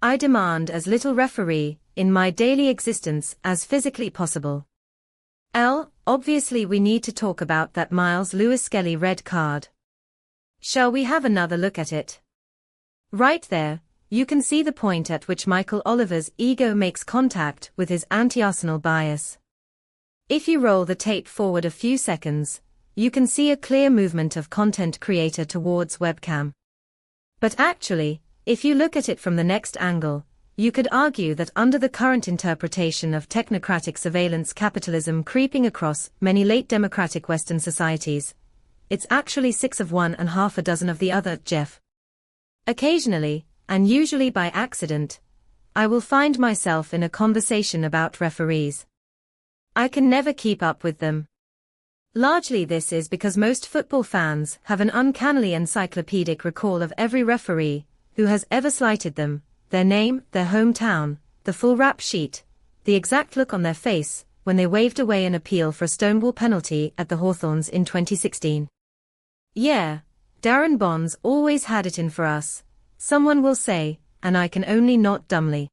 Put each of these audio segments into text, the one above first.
I demand as little referee in my daily existence as physically possible. Obviously we need to talk about that Miles Lewis Skelly red card. Shall we have another look at it? Right there, you can see the point at which Michael Oliver's ego makes contact with his anti-Arsenal bias. If you roll the tape forward a few seconds, you can see a clear movement of content creator towards webcam. But actually, if you look at it from the next angle, you could argue that under the current interpretation of technocratic surveillance capitalism creeping across many late democratic Western societies, it's actually 6 of one and half a dozen of the other, Jeff. Occasionally, and usually by accident, I will find myself in a conversation about referees. I can never keep up with them. Largely this is because most football fans have an uncannily encyclopedic recall of every referee who has ever slighted them, their name, their hometown, the full rap sheet, the exact look on their face when they waved away an appeal for a Stonewall penalty at the Hawthorns in 2016. Yeah, Darren Bonds always had it in for us, someone will say, and I can only nod dumbly.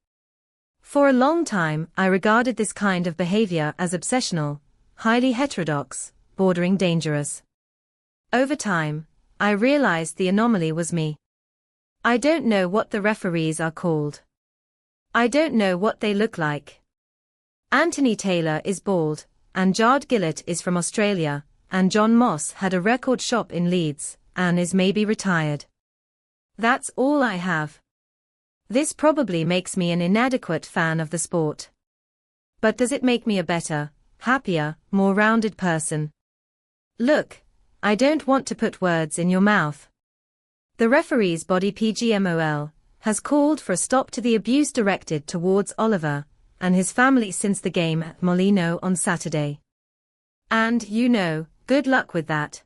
For a long time I regarded this kind of behavior as obsessional, highly heterodox, bordering dangerous. Over time, I realized the anomaly was me. I don't know what the referees are called. I don't know what they look like. Anthony Taylor is bald, and Jard Gillett is from Australia, and John Moss had a record shop in Leeds, and is maybe retired. That's all I have. This probably makes me an inadequate fan of the sport. But does it make me a better, happier, more rounded person? Look, I don't want to put words in your mouth. The referee's body PGMOL has called for a stop to the abuse directed towards Oliver and his family since the game at Molineux on Saturday. And, good luck with that.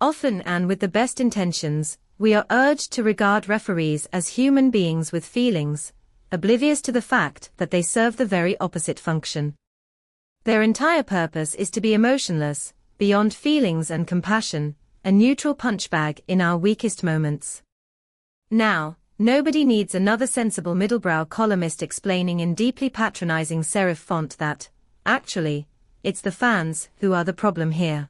Often and with the best intentions, we are urged to regard referees as human beings with feelings, oblivious to the fact that they serve the very opposite function. Their entire purpose is to be emotionless, beyond feelings and compassion, a neutral punchbag in our weakest moments. Now, nobody needs another sensible middlebrow columnist explaining in deeply patronizing serif font that, actually, it's the fans who are the problem here.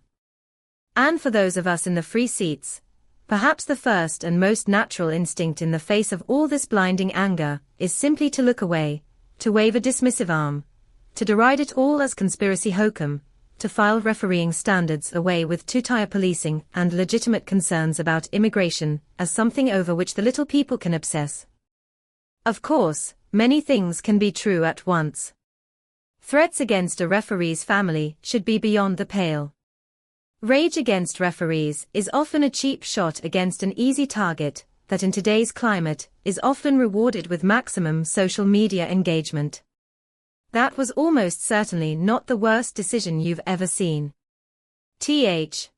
And for those of us in the free seats, perhaps the first and most natural instinct in the face of all this blinding anger is simply to look away, to wave a dismissive arm, to deride it all as conspiracy hokum, to file refereeing standards away with two-tier policing and legitimate concerns about immigration as something over which the little people can obsess. Of course, many things can be true at once. Threats against a referee's family should be beyond the pale. Rage against referees is often a cheap shot against an easy target that in today's climate is often rewarded with maximum social media engagement. That was almost certainly not the worst decision you've ever seen. Th.